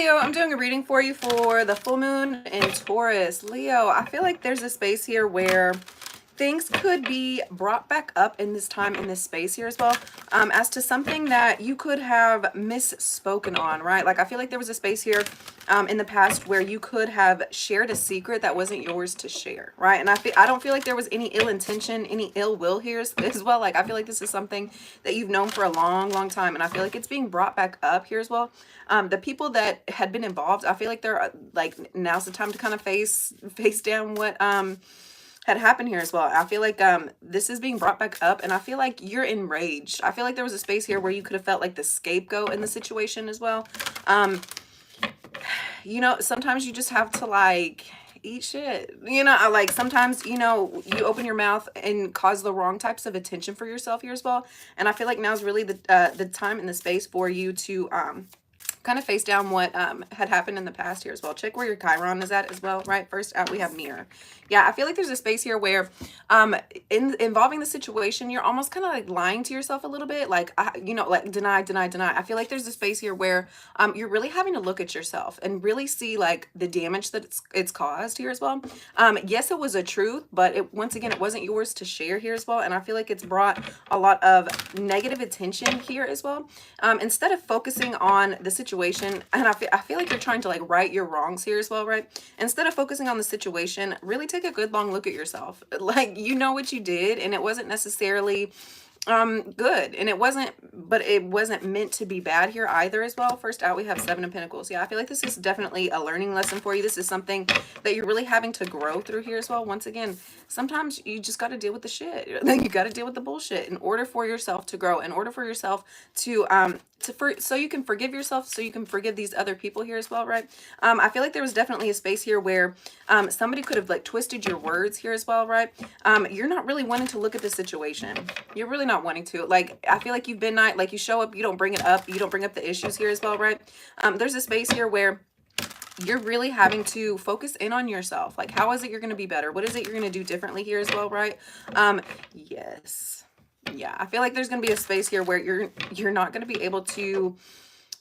Leo, I'm doing a reading for you for the full moon in Taurus. Leo, I feel like there's a space here where things could be brought back up in this time, in this space here as well, as to something that you could have misspoken on, right? Like I feel like there was a space here in the past where you could have shared a secret that wasn't yours to share, right? And I don't feel like there was any ill intention, any ill will here as well. Like I feel like this is something that you've known for a long time, and I feel like it's being brought back up here as well. The people that had been involved, I feel like they're like, now's the time to kind of face down what had happened here as well. I feel like this is being brought back up, and I feel like you're enraged. I feel like there was a space here where you could have felt like the scapegoat in the situation as well. You know, sometimes you just have to like eat shit, you know. Like sometimes, you know, you open your mouth and cause the wrong types of attention for yourself here as well. And I feel like now's really the time and the space for you to kind of face down what had happened in the past here as well. Check where your Chiron is at as well, right? First out, we have mirror. Yeah, I feel like there's a space here where involving the situation, you're almost kind of like lying to yourself a little bit, like, you know, like deny. I feel like there's a space here where you're really having to look at yourself and really see like the damage that it's caused here as well. Yes, it was a truth, but once again, it wasn't yours to share here as well. And I feel like it's brought a lot of negative attention here as well. Instead of focusing on the situation, and I feel like you're trying to like right your wrongs here as well, right? Instead of focusing on the situation, really take a good long look at yourself. Like, you know what you did, and it wasn't necessarily good, and it wasn't meant to be bad here either as well. First out, we have Seven of Pentacles. Yeah, I feel like this is definitely a learning lesson for you. This is something that you're really having to grow through here as well. Once again, sometimes you just got to deal with the shit. You got to deal with the bullshit in order for yourself to grow, in order for yourself to so you can forgive yourself, so you can forgive these other people here as well, right? I feel like there was definitely a space here where somebody could have like twisted your words here as well, right? You're not really wanting to look at the situation. You're really not wanting to. Like, I feel like you've been not like, you show up, you don't bring it up, you don't bring up the issues here as well, right? There's a space here where you're really having to focus in on yourself. Like, how is it you're going to be better? What is it you're going to do differently here as well, right? Yes. Yeah, I feel like there's going to be a space here where you're not going to be able to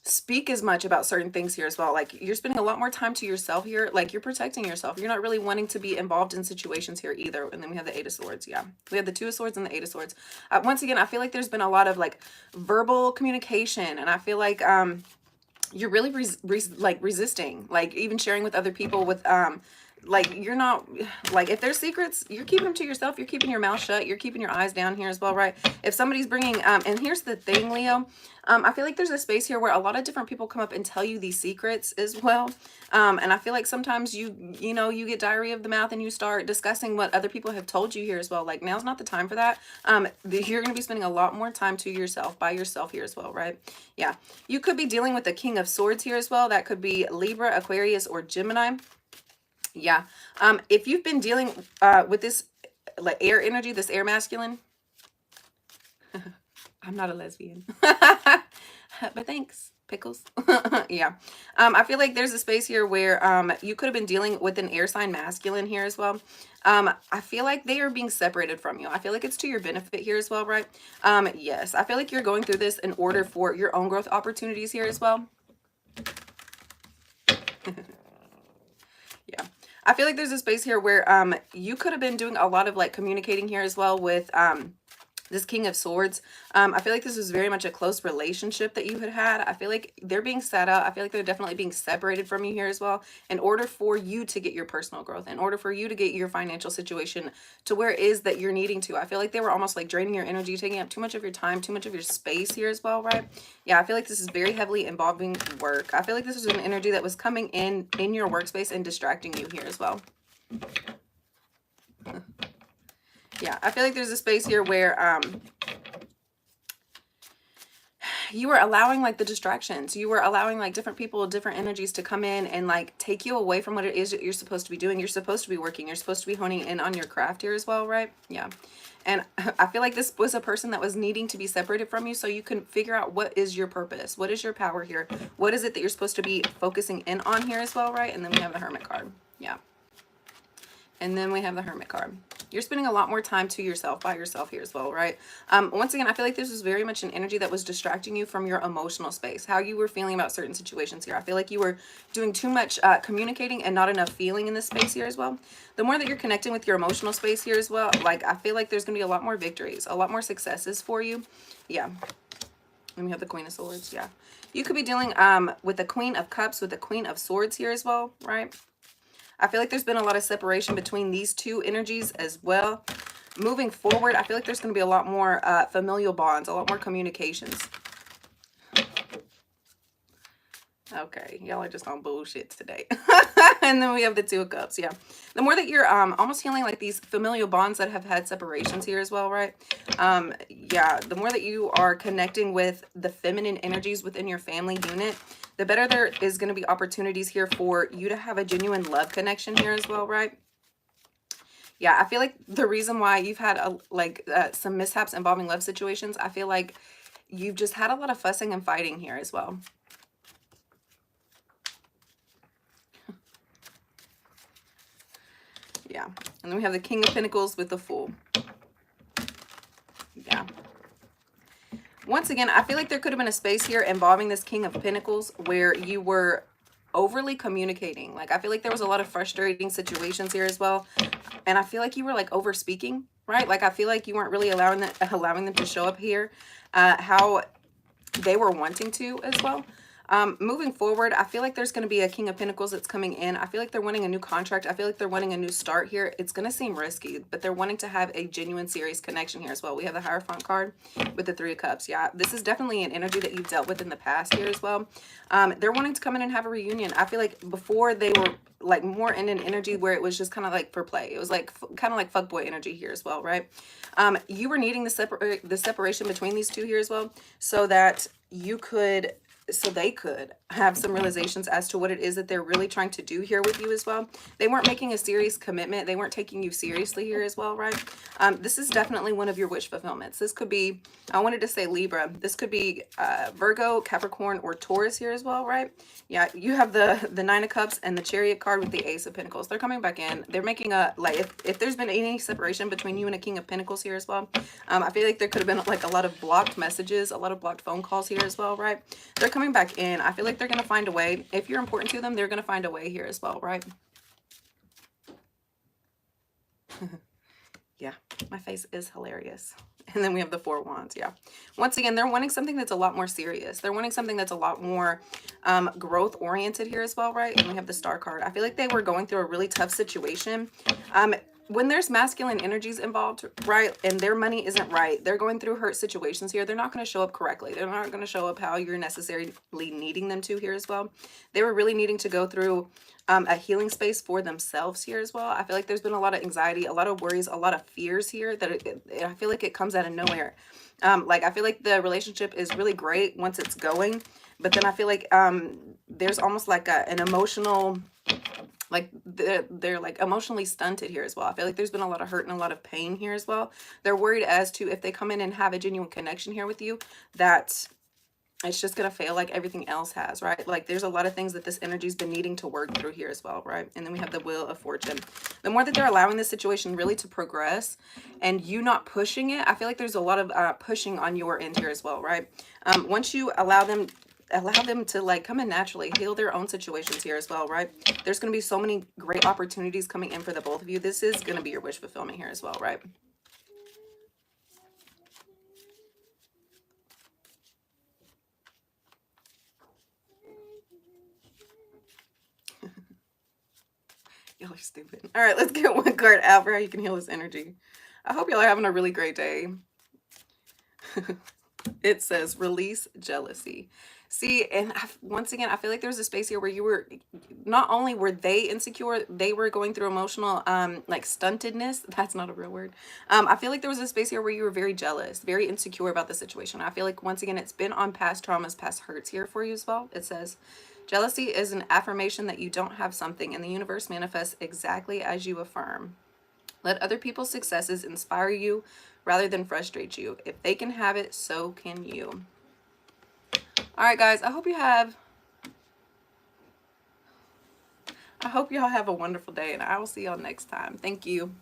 speak as much about certain things here as well. Like, you're spending a lot more time to yourself here. Like, you're protecting yourself. You're not really wanting to be involved in situations here either. And then we have the Eight of Swords. Yeah, we have the Two of Swords and the Eight of Swords. Once again, I feel like there's been a lot of like verbal communication, and I feel like you're really resisting, like even sharing with other people with like, you're not, like, if there's secrets, you're keeping them to yourself. You're keeping your mouth shut. You're keeping your eyes down here as well, right? If somebody's bringing, and here's the thing, Leo, I feel like there's a space here where a lot of different people come up and tell you these secrets as well. And I feel like sometimes you know, you get diarrhea of the mouth and you start discussing what other people have told you here as well. Like, now's not the time for that. You're going to be spending a lot more time to yourself, by yourself here as well, right? Yeah. You could be dealing with the King of Swords here as well. That could be Libra, Aquarius, or Gemini. Yeah. If you've been dealing with this like air energy, this air masculine, I'm not a lesbian, but thanks, pickles. Yeah. I feel like there's a space here where you could have been dealing with an air sign masculine here as well. I feel like they are being separated from you. I feel like it's to your benefit here as well, right? Yes. I feel like you're going through this in order for your own growth opportunities here as well. Yeah. I feel like there's a space here where you could have been doing a lot of like communicating here as well with this King of Swords. I feel like this was very much a close relationship that you had. I feel like they're being set out. I feel like they're definitely being separated from you here as well, in order for you to get your personal growth, in order for you to get your financial situation to where it is that you're needing to. I feel like they were almost like draining your energy, taking up too much of your time, too much of your space here as well, right? Yeah, I feel like this is very heavily involving work. I feel like this is an energy that was coming in your workspace and distracting you here as well. Yeah, I feel like there's a space here where you were allowing like the distractions. You were allowing like different people, different energies to come in and like take you away from what it is that you're supposed to be doing. You're supposed to be working. You're supposed to be honing in on your craft here as well, right? Yeah. And I feel like this was a person that was needing to be separated from you so you can figure out what is your purpose. What is your power here? What is it that you're supposed to be focusing in on here as well, right? And then we have the Hermit card. Yeah. And then we have the Hermit card. You're spending a lot more time to yourself, by yourself here as well, right? Once again, I feel like this was very much an energy that was distracting you from your emotional space, how you were feeling about certain situations here. I feel like you were doing too much communicating and not enough feeling in this space here as well. The more that you're connecting with your emotional space here as well, like, I feel like there's going to be a lot more victories, a lot more successes for you. Yeah. And we have the Queen of Swords. Yeah. You could be dealing with the Queen of Cups, with the Queen of Swords here as well, right? I feel like there's been a lot of separation between these two energies as well. Moving forward, I feel like there's going to be a lot more familial bonds, a lot more communications. Okay, y'all are just on bullshit today. And then we have the Two of Cups. Yeah, the more that you're almost feeling like these familial bonds that have had separations here as well, right? Yeah, the more that you are connecting with the feminine energies within your family unit, the better there is going to be opportunities here for you to have a genuine love connection here as well, right? Yeah, I feel like the reason why you've had some mishaps involving love situations, I feel like you've just had a lot of fussing and fighting here as well. Yeah. And then we have the King of Pentacles with the Fool. Yeah. Once again, I feel like there could have been a space here involving this King of Pentacles where you were overly communicating. Like, I feel like there was a lot of frustrating situations here as well. And I feel like you were like over speaking, right? Like, I feel like you weren't really allowing them to show up here how they were wanting to as well. Moving forward, I feel like there's going to be a King of Pentacles that's coming in. I feel like they're wanting a new contract. I feel like they're wanting a new start here. It's going to seem risky, but they're wanting to have a genuine, serious connection here as well. We have the Hierophant card with the Three of Cups. Yeah, this is definitely an energy that you've dealt with in the past here as well. They're wanting to come in and have a reunion. I feel like before they were like more in an energy where it was just kind of like for play. It was like kind of like fuckboy energy here as well, right? You were needing the separation between these two here as well, so that they could have some realizations as to what it is that they're really trying to do here with you as well. They weren't making a serious commitment. They weren't taking you seriously here as well, right? This is definitely one of your wish fulfillments. This could be, I wanted to say Libra. This could be Virgo, Capricorn, or Taurus here as well, right? Yeah, you have the Nine of Cups and the Chariot card with the Ace of Pentacles. They're coming back in. They're making a, like, if there's been any separation between you and a King of Pentacles here as well, I feel like there could have been like a lot of blocked messages, a lot of blocked phone calls here as well, right? They're coming back in. I feel like they're going to find a way. If you're important to them, they're going to find a way here as well, right? Yeah, my face is hilarious. And then we have the Four Wands. Yeah. Once again, they're wanting something that's a lot more serious. They're wanting something that's a lot more growth oriented here as well, right? And we have the Star card. I feel like they were going through a really tough situation. When there's masculine energies involved, right, and their money isn't right, they're going through hurt situations here. They're not going to show up correctly. They're not going to show up how you're necessarily needing them to here as well. They were really needing to go through a healing space for themselves here as well. I feel like there's been a lot of anxiety, a lot of worries, a lot of fears here that I feel like it comes out of nowhere. Like, I feel like the relationship is really great once it's going, but then I feel like there's almost like an emotional, like they're like emotionally stunted here as well. I feel like there's been a lot of hurt and a lot of pain here as well. They're worried as to if they come in and have a genuine connection here with you, that it's just going to fail like everything else has, right? Like, there's a lot of things that this energy's been needing to work through here as well, right? And then we have the Wheel of Fortune. The more that they're allowing this situation really to progress and you not pushing it, I feel like there's a lot of pushing on your end here as well, right? Once you allow them to like come in naturally, heal their own situations here as well, right? There's going to be so many great opportunities coming in for the both of you. This is going to be your wish fulfillment here as well, right? Y'all are stupid. All right, let's get one card out for how you can heal this energy. I hope y'all are having a really great day. It says release jealousy. See, and once again, I feel like there's a space here where you were, not only were they insecure, they were going through emotional, like stuntedness. That's not a real word. I feel like there was a space here where you were very jealous, very insecure about the situation. I feel like, once again, it's been on past traumas, past hurts here for you as well. It says, jealousy is an affirmation that you don't have something, and the universe manifests exactly as you affirm. Let other people's successes inspire you rather than frustrate you. If they can have it, so can you. All right, guys, I hope you have I hope y'all have a wonderful day, and I will see y'all next time. Thank you.